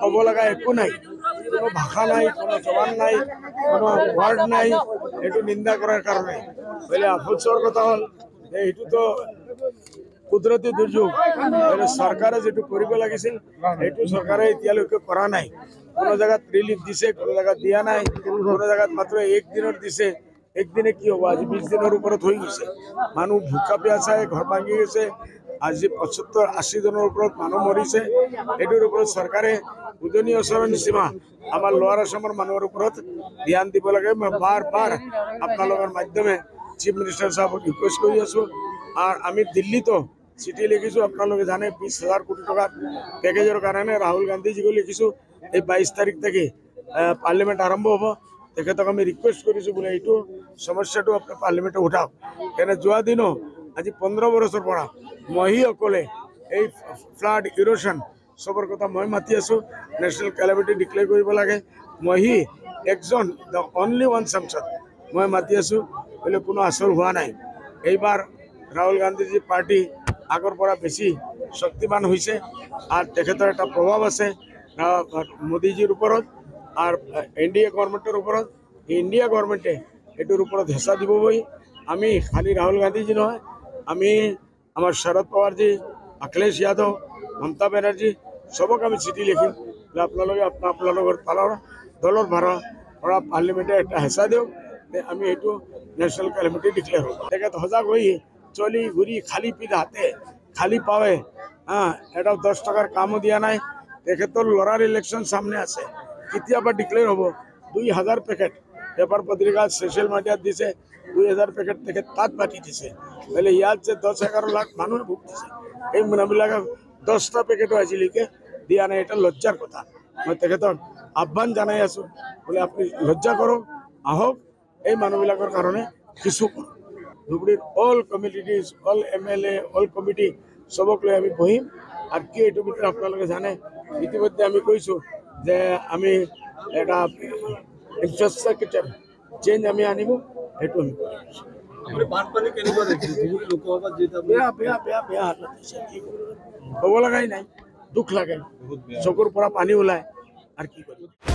কব লগা একো নাই, কোনো ভাষা নাই, কোনো জবান নাই, কোনো ওয়ার্ড নাই এইটো নিন্দা কৰাৰ কাৰণে। বলে আফসোসৰ কথা হল যে এইটোতো কুদৰতি দুৰ্যোগ, সৰকাৰে যেটু কৰিব লাগিছিল সেইটো চৰকাৰে এতিয়ালৈকে কৰা নাই। কোনো জায়গাত রিলিফ দিছে, কোনো জায়গাত দিয়া নাই, কোনো জায়গাত মাত্র একদিনের দিছে। একদিনে কি হব, আজি 20 দিনের উপৰত হৈ গৈছে। মানুহ ভোকা পিয়াসায় ঘৰ ভাঙি গেছে, আজি 75-80 জনেৰ উপৰত মানুহ মৰিছে। এইটোৰ ওপৰত চৰকাৰে উজনি অঞ্চলৰ সীমা আমাৰ লোৱাৰ আসামৰ মানুহৰ ওপৰত ধ্যান দিব লাগে। মই বাৰ বাৰ আপোনালোকৰ মাধ্যমে চিফ মিনিস্টাৰ সাহেবক ৰিকোয়েস্ট কৰি আছো। আর আমি দিল্লীতো চিঠি লিখিছো, আপনাদের জানে 20,000 কোটি টাকার প্যাকেজের কারণে রাহুল গান্ধীজিকে লিখিছো। এই 22 তারিখ থেকে পার্লামেন্ট আরম্ভ হব। তেখেতক আমি রিকোয়েস্ট করেছো বলে এইটো সমস্যাটো আপনার পার্লামেন্টে উঠাওক। কেন যোৱা দিনও আজি 15 বছৰ পৰা মহিসকলে এই ফ্লাড ইৰোশন সবৰ কথা মই মাতি আছো। ন্যাশনাল ক্যালামিটি ডিক্লেয়াৰ কৰিব লাগে। মহি একজন দ্য অনলি ওয়ান সাংসদ মই মাতি আছো বলে কোনো আসল হওয়া নাই। এইবার রাহুল গান্ধীজি পার্টি আগৰ পৰা বেছি শক্তিমান হৈছে আৰ তেখেতৰ একটা প্ৰভাব আছে মোদীজিৰ উপৰত আৰ এনডিএ গভৰ্নমেন্টেৰ উপৰত। ইন্ডিয়া গভৰ্নমেন্টে এটাৰ উপৰত হেঁচা দিব বই। আমি খালি রাহুল গান্ধীজি নহয়, আমি আমার শরদ পাওয়ারজি, অখিলেশ যাদব, মমতা ব্যানার্জি সবক আমি চিঠি লিখিম যে আপোনালোকে আপোনালোকৰ দলৰ পৰা পার্লামেন্টে একটা হেঁচা দিয়ক, আমি এইটো ন্যাশনাল ক্যালামিটি ডিক্লেয়ার হব। তেখেত সজাগ হয়ে চলি ঘুরি খালি পিঠ হাতে খালি পাওয়ে এটা 10 টাকার কামও দিয়া নাই। তেখেতর লড়ার ইলেকশন সামনে আছে, কেতিয়াবা ডিক্লেয়ার হব। 2000 প্যাকেট পেপার পত্রিকা সোশ্যাল মিডিয়াত দিছে, 2000 প্যাকেট তেখেত তাত বাকি দিছে। বলে ইয়াত যে 10-11 লাখ মানুষ ভুগতেছে, এই মানুহবিলাকক 10টা প্যাকেটও আজিলৈকে দিয়া নাই। এটা লজ্জাৰ কথা। মই তেখেতক আহ্বান জানাই আছো বলে আপনি লজ্জা কৰক, আহক এই মানুহবিলাকৰ কাৰণে কিছু কৰক। ধুবুৰীৰ all communities, all MLA, all committee সবক লৈ আমি বহিম। আর কি এইটো ভিতরে আপনারা জানে ইতিমধ্যে আমি কৈছো যে আমি এটা ইনফ্রাস্ট্রাকচার চেঞ্জ আমি আনিব। এইটো আমি বেয়া ক'ব লগাই নাই, দুখ লাগে, চকুৰ পৰা পানী ওলায়। আৰ কি কৰিব।